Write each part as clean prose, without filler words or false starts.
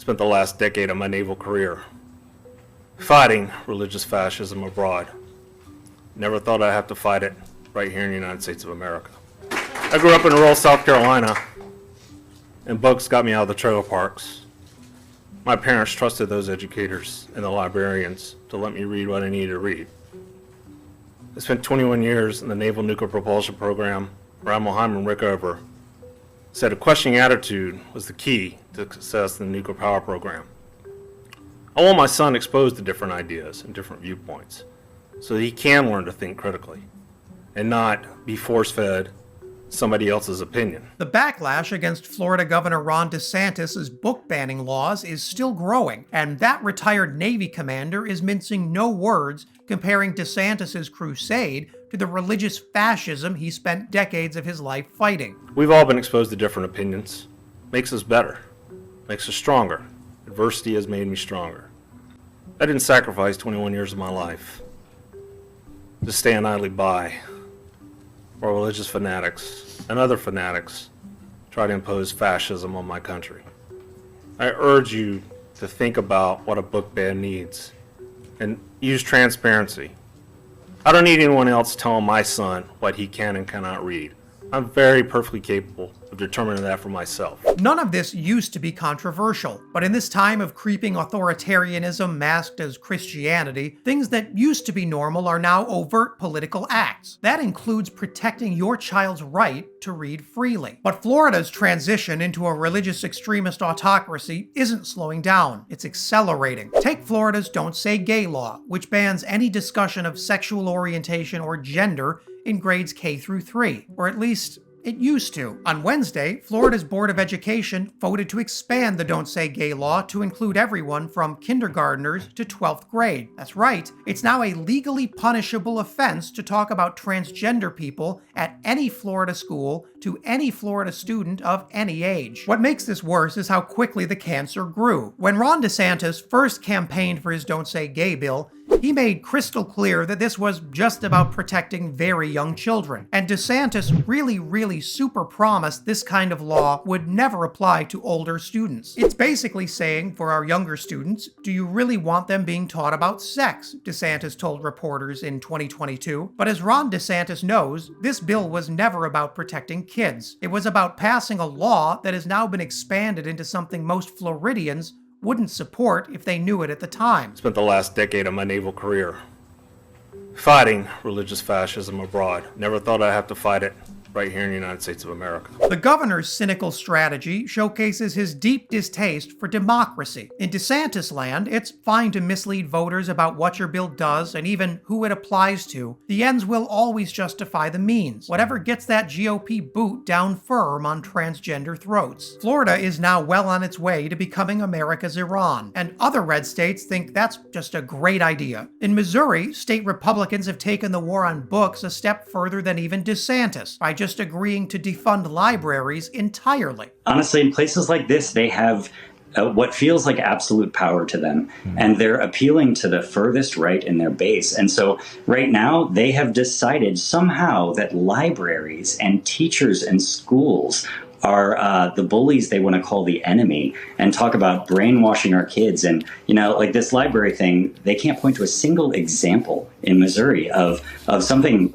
Spent the last decade of my naval career fighting religious fascism abroad. Never thought I'd have to fight it right here in the United States of America. I grew up in rural South Carolina, and books got me out of the trailer parks. My parents trusted those educators and the librarians to let me read what I needed to read. I spent 21 years in the Naval Nuclear Propulsion Program, where Admiral Hyman Rickover said a questioning attitude was the key to success in the nuclear power program. I want my son exposed to different ideas and different viewpoints so that he can learn to think critically and not be force-fed somebody else's opinion. The backlash against Florida Governor Ron DeSantis' book banning laws is still growing, and that retired Navy commander is mincing no words comparing DeSantis' crusade to the religious fascism he spent decades of his life fighting. We've all been exposed to different opinions. Makes us better. Makes us stronger. Adversity has made me stronger. I didn't sacrifice 21 years of my life to stand idly by while religious fanatics and other fanatics try to impose fascism on my country. I urge you to think about what a book ban needs and use transparency. I don't need anyone else telling my son what he can and cannot read. I'm very perfectly capable of determining that for myself. None of this used to be controversial, but in this time of creeping authoritarianism masked as Christianity, things that used to be normal are now overt political acts. That includes protecting your child's right to read freely. But Florida's transition into a religious extremist autocracy isn't slowing down, it's accelerating. Take Florida's Don't Say Gay law, which bans any discussion of sexual orientation or gender in grades K through 3, or at least it used to. On Wednesday, Florida's Board of Education voted to expand the Don't Say Gay law to include everyone from kindergartners to 12th grade. That's right, it's now a legally punishable offense to talk about transgender people at any Florida school to any Florida student of any age. What makes this worse is how quickly the cancer grew. When Ron DeSantis first campaigned for his Don't Say Gay bill, he made crystal clear that this was just about protecting very young children. And DeSantis really super promised this kind of law would never apply to older students. It's basically saying, for our younger students, do you really want them being taught about sex? DeSantis told reporters in 2022. But as Ron DeSantis knows, this bill was never about protecting kids. It was about passing a law that has now been expanded into something most Floridians wouldn't support if they knew it at the time. Spent the last decade of my naval career fighting religious fascism abroad. Never thought I'd have to fight it right here in the United States of America. The governor's cynical strategy showcases his deep distaste for democracy. In DeSantis land, it's fine to mislead voters about what your bill does and even who it applies to. The ends will always justify the means. Whatever gets that GOP boot down firm on transgender throats. Florida is now well on its way to becoming America's Iran, and other red states think that's just a great idea. In Missouri, state Republicans have taken the war on books a step further than even DeSantis by just agreeing to defund libraries entirely. Honestly, in places like this, they have what feels like absolute power to them, and they're appealing to the furthest right in their base. And so right now, they have decided somehow that libraries and teachers and schools are the bullies they want to call the enemy, and talk about brainwashing our kids. And, you know, like this library thing, they can't point to a single example in Missouri of something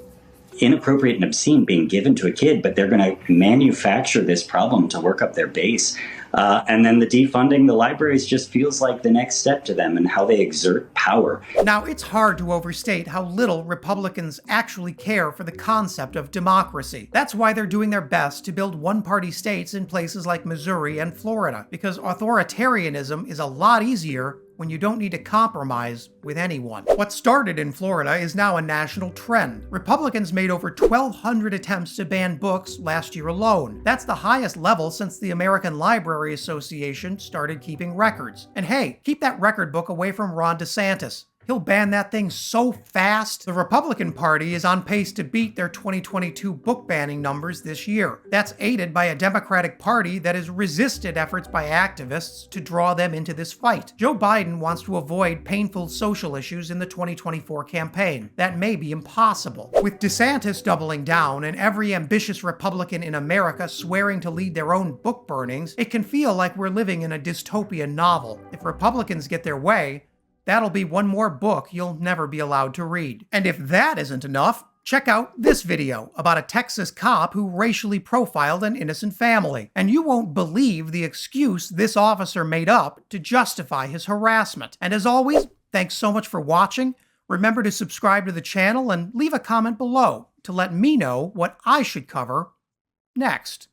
inappropriate and obscene being given to a kid, but they're going to manufacture this problem to work up their base. And then the defunding the libraries just feels like the next step to them and how they exert power. Now, it's hard to overstate how little Republicans actually care for the concept of democracy. That's why they're doing their best to build one-party states in places like Missouri and Florida, because authoritarianism is a lot easier when you don't need to compromise with anyone. What started in Florida is now a national trend. Republicans made over 1,200 attempts to ban books last year alone. That's the highest level since the American Library Association started keeping records. And hey, keep that record book away from Ron DeSantis. He'll ban that thing so fast, the Republican Party is on pace to beat their 2022 book banning numbers this year. That's aided by a Democratic Party that has resisted efforts by activists to draw them into this fight. Joe Biden wants to avoid painful social issues in the 2024 campaign. That may be impossible. With DeSantis doubling down and every ambitious Republican in America swearing to lead their own book burnings, it can feel like we're living in a dystopian novel. If Republicans get their way, that'll be one more book you'll never be allowed to read. And if that isn't enough, check out this video about a Texas cop who racially profiled an innocent family. And you won't believe the excuse this officer made up to justify his harassment. And as always, thanks so much for watching. Remember to subscribe to the channel and leave a comment below to let me know what I should cover next.